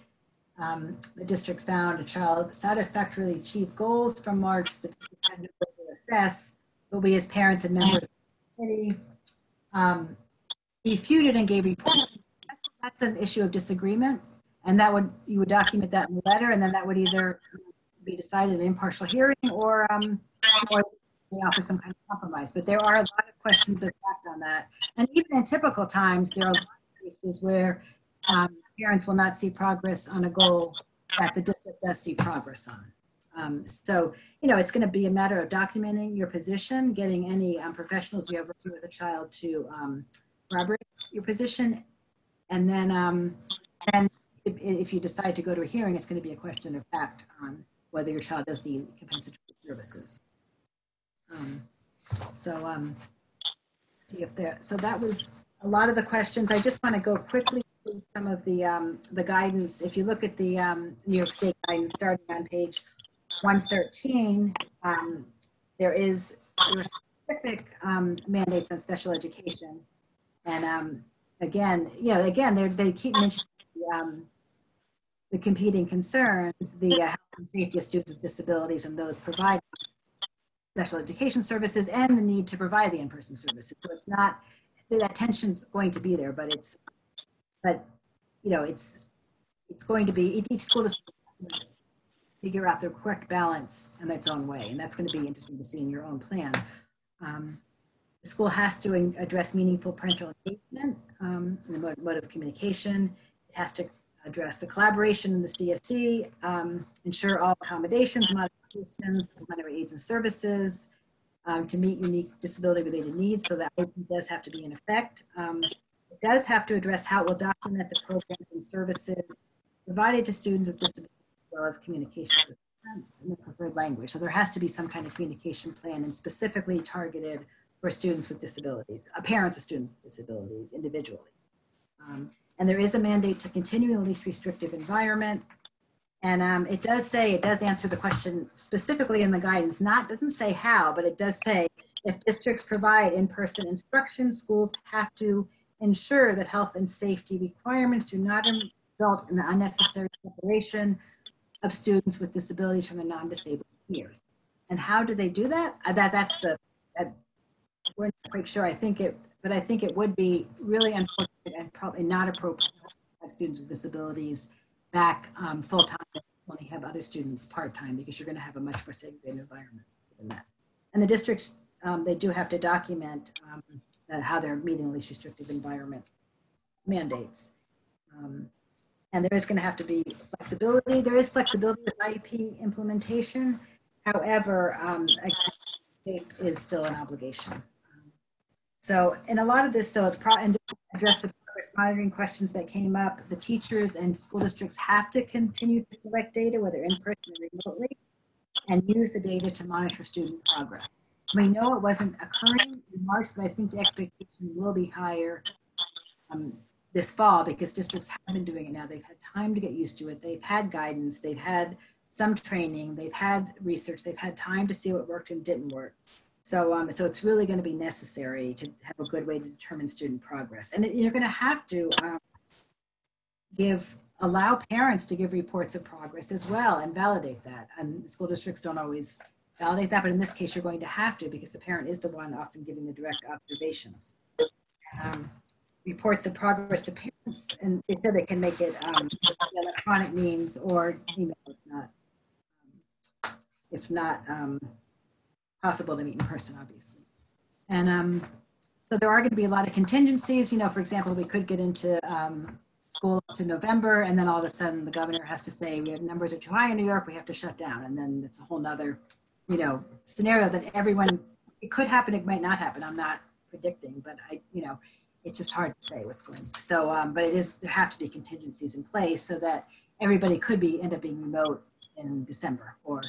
the district found a child satisfactorily achieved goals from March that we had to assess, but we as parents and members of the committee refuted and gave reports. That's an issue of disagreement, and you would document that in the letter, and then that would either be decided in an impartial hearing or they offer some kind of compromise. But there are a lot of questions of fact on that, and even in typical times, there are a lot of cases where parents will not see progress on a goal that the district does see progress on. So, you know, it's going to be a matter of documenting your position, getting any professionals you have working with a child to corroborate your position, and then if you decide to go to a hearing, it's going to be a question of fact on whether your child does need compensatory services. See if there. So that was a lot of the questions. I just want to go quickly through some of the guidance. If you look at the New York State guidance, starting on page 113, there are specific mandates on special education. And again, they keep mentioning the competing concerns, the health and safety of students with disabilities and those providing special education services, and the need to provide the in-person services. So it's not that tension's going to be there, but you know, it's going to be each school district has to figure out the correct balance in its own way, and that's going to be interesting to see in your own plan. The school has to address meaningful parental engagement in the mode of communication. It has to address the collaboration in the CSE, ensure all accommodations, modifications, complementary aids and services to meet unique disability-related needs. So that IP does have to be in effect. It does have to address how it will document the programs and services provided to students with disabilities, as well as communications with parents in the preferred language. So there has to be some kind of communication plan and specifically targeted for students with disabilities, parents of students with disabilities individually. And there is a mandate to continue in the least restrictive environment. And it does answer the question specifically in the guidance, doesn't say how, but it does say if districts provide in-person instruction, schools have to ensure that health and safety requirements do not result in the unnecessary separation of students with disabilities from their non-disabled peers. And how do they do that? We're not quite sure. I think it would be really unfortunate and probably not appropriate to have students with disabilities back full-time and only have other students part-time, because you're going to have a much more segregated environment than that. And the districts, they do have to document how they're meeting least restrictive environment mandates. And there is going to have to be flexibility. There is flexibility with IEP implementation. However, again, it is still an obligation. So, and a lot of this, and to address the progress monitoring questions that came up, the teachers and school districts have to continue to collect data, whether in person or remotely, and use the data to monitor student progress. We know it wasn't occurring in March, but I think the expectation will be higher this fall because districts have been doing it now. They've had time to get used to it. They've had guidance. They've had some training. They've had research. They've had time to see what worked and didn't work. So, so it's really going to be necessary to have a good way to determine student progress. And you're going to have to allow parents to give reports of progress as well and validate that. And school districts don't always validate that, but in this case, you're going to have to because the parent is the one often giving the direct observations. Reports of progress to parents, and they said they can make it electronic means or email if not possible to meet in person, obviously. And so there are going to be a lot of contingencies. You know, for example, we could get into school up to November, and then all of a sudden the governor has to say we have numbers are too high in New York, we have to shut down, and then it's a whole nother, you know, scenario that everyone. It could happen, it might not happen. I'm not predicting, but it's just hard to say what's going on. So, but there have to be contingencies in place so that everybody could end up being remote in December or.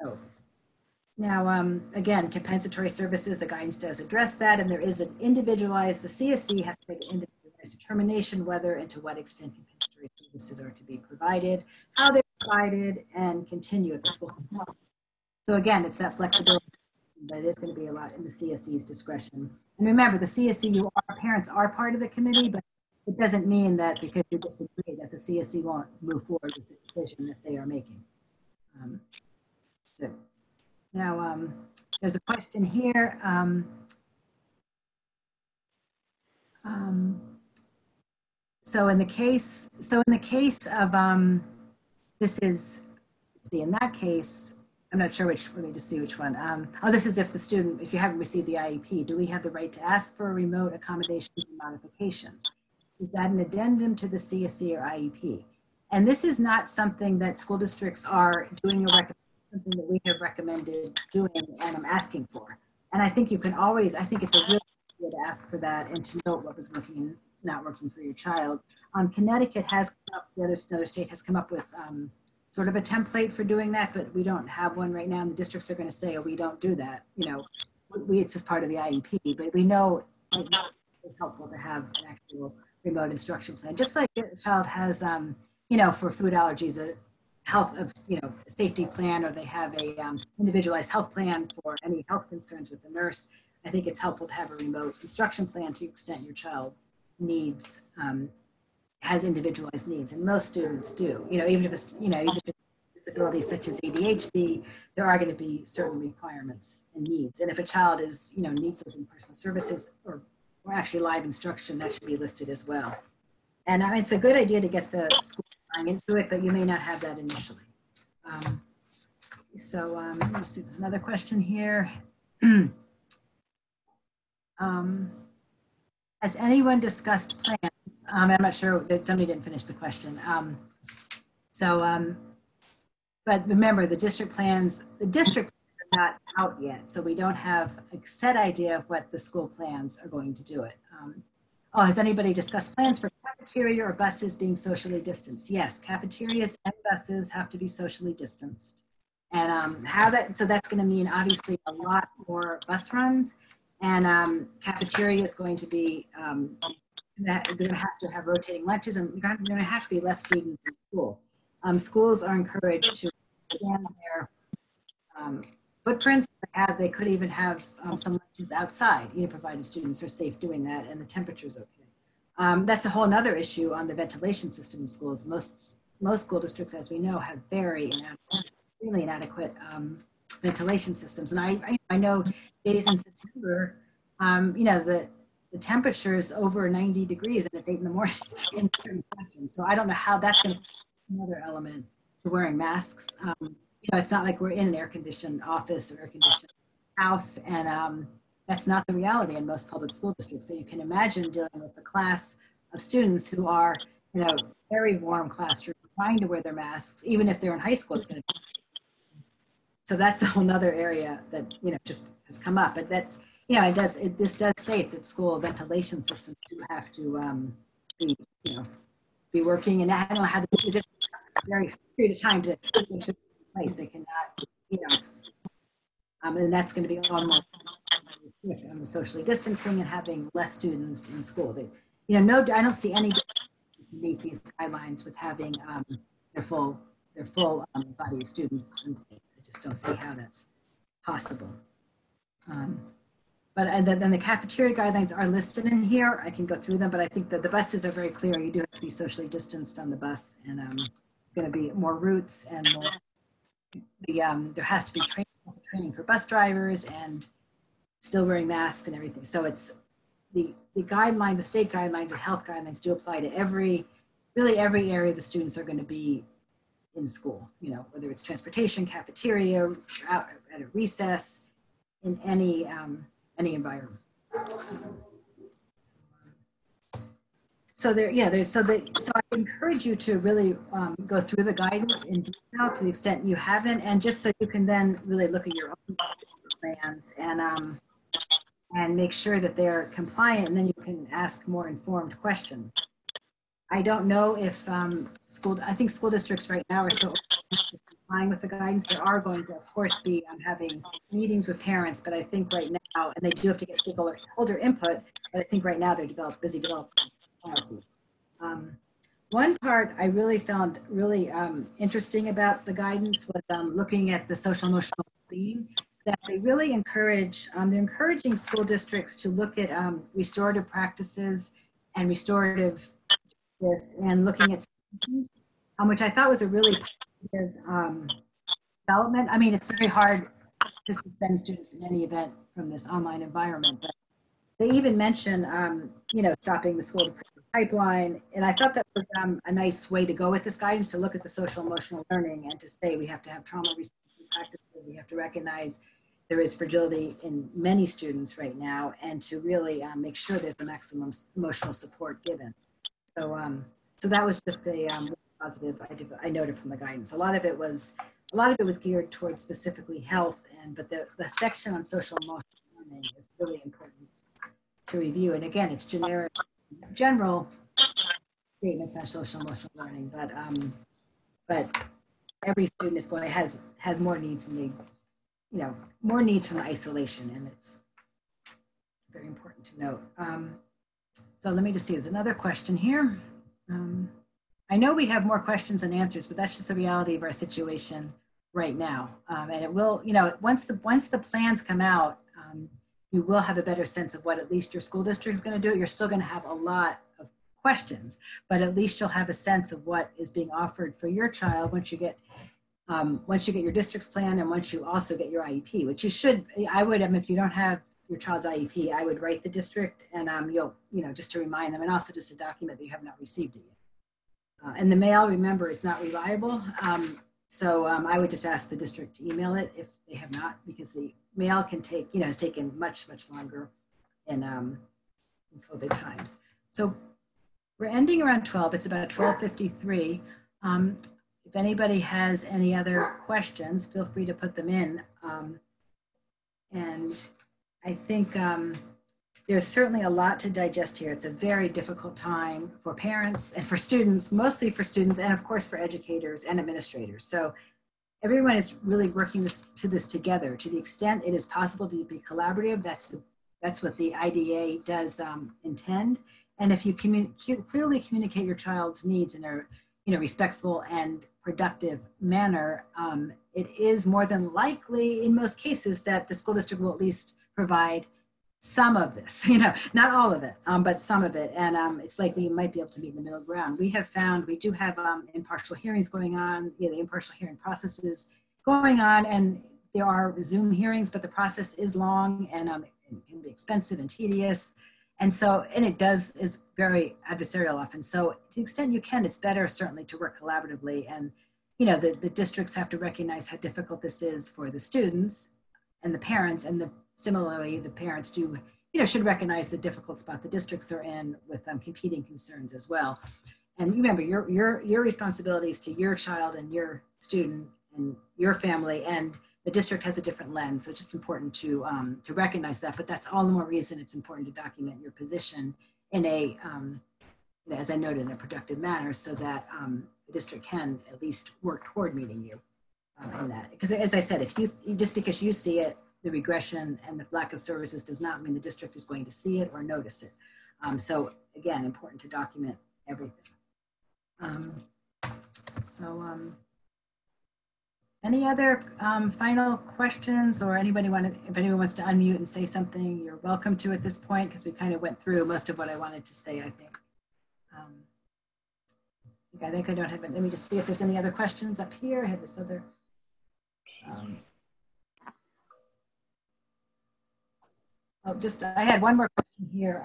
So now, again, compensatory services, the guidance does address that, and there is an individualized, the CSE has to make an individualized determination whether and to what extent compensatory services are to be provided, how they're provided, and continue at the school. So again, it's that flexibility, but it is going to be a lot in the CSE's discretion. And remember, the CSE, parents are part of the committee, but it doesn't mean that because you disagree that the CSE won't move forward with the decision that they are making. So now there's a question here. So in the case of this is, let's see, in that case, I'm not sure which. Let me just see which one. Oh, this is if you haven't received the IEP, do we have the right to ask for remote accommodations and modifications? Is that an addendum to the CSE or IEP? And this is not something that school districts are doing something that we have recommended doing and I'm asking for. And I think you can always, I think it's a really good to ask for that and to note what was working and not working for your child. Connecticut has come up, another state has come up with sort of a template for doing that, but we don't have one right now. And the districts are going to say, oh, we don't do that. You know, it's just part of the IEP, but we know it's helpful to have an actual remote instruction plan. Just like a child has, you know, for food allergies, a safety plan, or they have a individualized health plan for any health concerns with the nurse. I think it's helpful to have a remote instruction plan to the extent your child needs, has individualized needs, and most students do. You know, even if it's disabilities such as ADHD, there are going to be certain requirements and needs. And if a child is, needs those in-person services or actually live instruction, that should be listed as well. And it's a good idea to get the school buying into it, but you may not have that initially. Let me see, there's another question here. Has anyone discussed plans? I'm not sure that somebody didn't finish the question. But remember, the district plans are not out yet, so we don't have a set idea of what the school plans are going to do it. Has anybody discussed plans for cafeteria or buses being socially distanced? Yes, cafeterias and buses have to be socially distanced. And so that's going to mean obviously a lot more bus runs, and cafeteria is going to be, it's going to have to have rotating lunches, and you're going to have to be less students in school. Schools are encouraged to expand their footprints. They could even have some lunches outside, provided students are safe doing that and the temperature's okay. That's a whole nother issue on the ventilation system in schools. Most school districts, as we know, have really inadequate ventilation systems. And I know days in September, the temperature is over 90 degrees and it's 8 in the morning in certain classrooms. So I don't know how that's going to be another element to wearing masks. It's not like we're in an air-conditioned office or air-conditioned house, and that's not the reality in most public school districts. So you can imagine dealing with a class of students who are, very warm classroom, trying to wear their masks. Even if they're in high school, it's going to be So that's a whole nother area that, just has come up. But that, this does state that school ventilation systems do have to be, be working. And I don't know how they just very period of time to make sure it's in place. They cannot, it's, and that's going to be on more on the socially distancing and having less students in school. They, no, I don't see any to meet these guidelines with having their full body of students in place. I just don't see how that's possible. But then the cafeteria guidelines are listed in here. I can go through them, but I think that the buses are very clear. You do have to be socially distanced on the bus, and it's going to be more routes and more. There has to be training for bus drivers and still wearing masks and everything. So it's the guideline, the state guidelines, the health guidelines do apply to really every area the students are going to be in school, whether it's transportation, cafeteria, out at a recess, in any environment. So so I encourage you to really go through the guidance in detail to the extent you haven't, and just so you can then really look at your own plans and make sure that they're compliant, and then you can ask more informed questions. I don't know if I think school districts right now are still complying with the guidance. They are going to, of course, be having meetings with parents, but I think right now, and they do have to get stakeholder input, but I think right now they're busy developing policies. One part I really found really interesting about the guidance was looking at the social emotional well-being, that they really encourage, they're encouraging school districts to look at restorative practices and restorative this and looking at which I thought was a really positive development. I mean, it's very hard to suspend students in any event from this online environment, but they even mention, stopping the school to pipeline. And I thought that was a nice way to go with this guidance, to look at the social emotional learning and to say we have to have trauma responsive practices. We have to recognize there is fragility in many students right now, and to really make sure there's the maximum emotional support given. So that was just a positive I noted from the guidance. A lot of it was geared towards specifically health, but the section on social emotional learning is really important to review. And again, it's general statements on social emotional learning, but every student has more needs than more needs from the isolation, and it's very important to note. So let me just see, there's another question here. I know we have more questions than answers, but that's just the reality of our situation right now. And it will, once the plans come out, you will have a better sense of what at least your school district is going to do. You're still going to have a lot of questions, but at least you'll have a sense of what is being offered for your child once you get your district's plan, and once you also get your IEP, which you should. I would, if you don't have your child's IEP, I would write the district, and you'll, just to remind them, and also just to document that you have not received it yet. And the mail, remember, is not reliable. So I would just ask the district to email it if they have not, because the mail can take, has taken much, much longer in COVID times. So we're ending around 12. It's about 12:53. If anybody has any other questions, feel free to put them in. And I think there's certainly a lot to digest here. It's a very difficult time for parents and for students, mostly for students, and of course for educators and administrators. So everyone is really working to this together. To the extent it is possible to be collaborative, that's what the IDA does intend. And if you clearly communicate your child's needs in a respectful and productive manner, it is more than likely in most cases that the school district will at least provide some of this, not all of it, but some of it. And it's likely you might be able to meet in the middle ground. We have found, we do have impartial hearings going on, the impartial hearing processes going on, and there are Zoom hearings, but the process is long and it can be expensive and tedious. And so, and it is very adversarial often. So to the extent you can, it's better certainly to work collaboratively. And, the districts have to recognize how difficult this is for the students and the parents, and similarly, the parents should recognize the difficult spot the districts are in with competing concerns as well. And remember, your responsibilities to your child and your student and your family, and the district has a different lens. So it's just important to recognize that, but that's all the more reason it's important to document your position in a, as I noted, in a productive manner, so that the district can at least work toward meeting you in that. Because as I said, if you, just because you see it, the regression and the lack of services does not mean the district is going to see it or notice it. So again, important to document everything. Any other final questions, or anybody if anyone wants to unmute and say something, you're welcome to at this point, because we kind of went through most of what I wanted to say, I think. I think I don't have it. Let me just see if there's any other questions up here. I had this other. I had one more question here.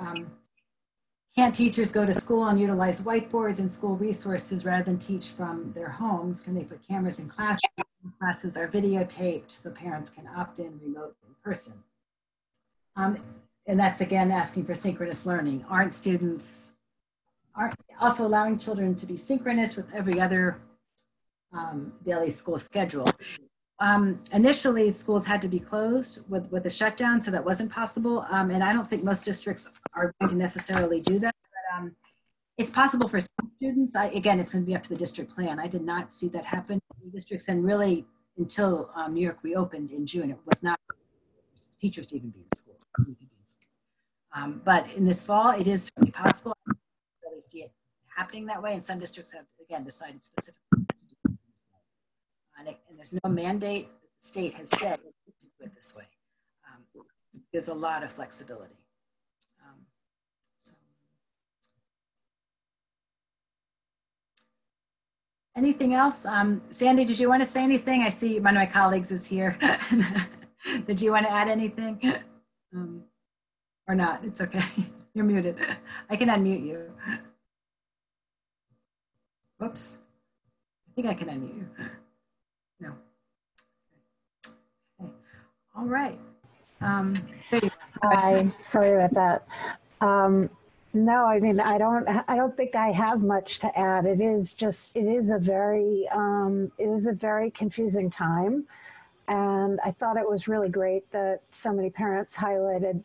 Can't teachers go to school and utilize whiteboards and school resources rather than teach from their homes? Can they put cameras in classes? Classes are videotaped so parents can opt in remote in person. And that's again asking for synchronous learning. Aren't also allowing children to be synchronous with every other daily school schedule? Initially, schools had to be closed with a shutdown, so that wasn't possible. And I don't think most districts are going to necessarily do that. But, it's possible for some students. Again, it's going to be up to the district plan. I did not see that happen in districts, and really until New York reopened in June, it was not teachers to even be in schools. But in this fall, it is certainly possible. I don't really see it happening that way, and some districts have, again, decided specifically to do it. And there's no mandate that the state has said to do it this way. There's a lot of flexibility. Anything else? Sandy, did you want to say anything? I see one of my colleagues is here. Did you want to add anything? Or not? It's okay. You're muted. I can unmute you. Whoops. I think I can unmute you. No. Okay. All right. Hi. Sorry about that. No, I mean, I don't think I have much to add. It is a very confusing time. And I thought it was really great that so many parents highlighted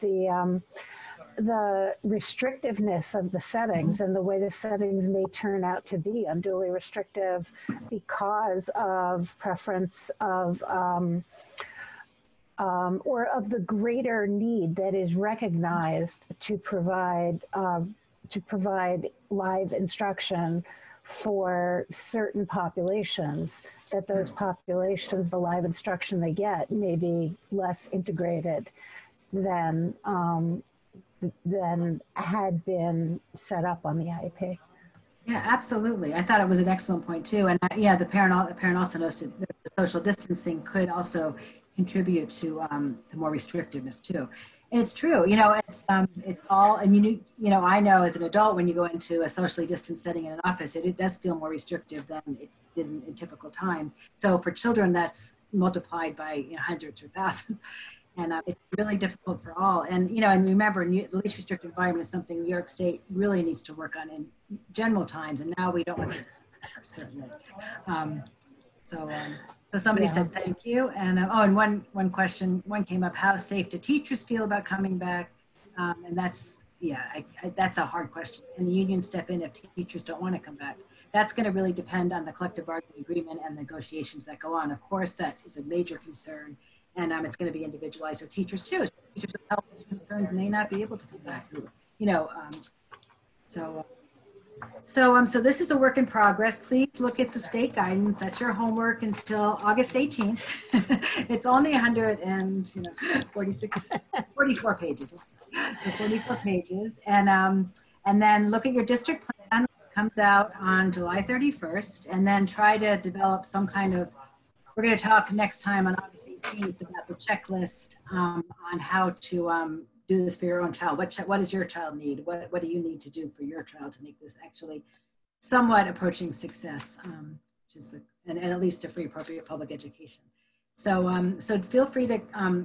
the restrictiveness of the settings and the way the settings may turn out to be unduly restrictive because of preference of, or of the greater need that is recognized to provide live instruction for certain populations, that those populations, the live instruction they get may be less integrated than had been set up on the IEP. Yeah, absolutely. I thought it was an excellent point too. And yeah, the parent also knows that the social distancing could also contribute to more restrictiveness too. And it's true, it's all, and I know as an adult, when you go into a socially distanced setting in an office, it does feel more restrictive than it did in typical times. So for children, that's multiplied by hundreds or thousands. And it's really difficult for all. And, and remember, the least restrictive environment is something New York State really needs to work on in general times. And now we don't want to, certainly. So somebody said thank you, and and one question came up: how safe do teachers feel about coming back? And that's that's a hard question. Can the union step in if teachers don't want to come back? That's going to really depend on the collective bargaining agreement and the negotiations that go on. Of course, that is a major concern, and it's going to be individualized with teachers too. So teachers with health concerns may not be able to come back. So this is a work in progress. Please look at the state guidance. That's your homework until August 18th. It's only 44 pages. So 44 pages. And then look at your district plan. It comes out on July 31st. And then try to develop some kind of, we're going to talk next time on August 18th about the checklist on how to do this for your own child. What does your child need? What do you need to do for your child to make this actually somewhat approaching success, which is and at least a free, appropriate public education. So so feel free to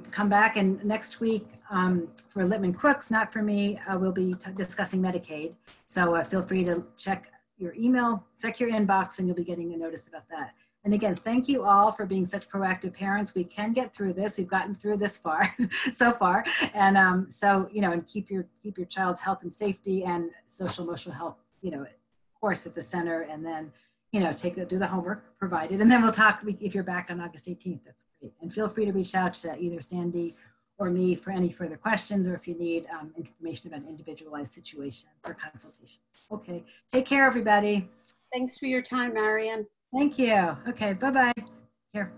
come back, and next week for Littman Krooks, not for me, we'll be discussing Medicaid. So feel free to check your email, check your inbox, and you'll be getting a notice about that. And again, thank you all for being such proactive parents. We can get through this. We've gotten through this far, so far. And so, you know, and keep your child's health and safety and social emotional health, you know, of course, at the center. And then, you know, do the homework provided. And then we'll talk if you're back on August 18th. That's great. And feel free to reach out to either Sandy or me for any further questions, or if you need information about an individualized situation or consultation. Okay, take care, everybody. Thanks for your time, Marion. Thank you. Okay, bye-bye. Here.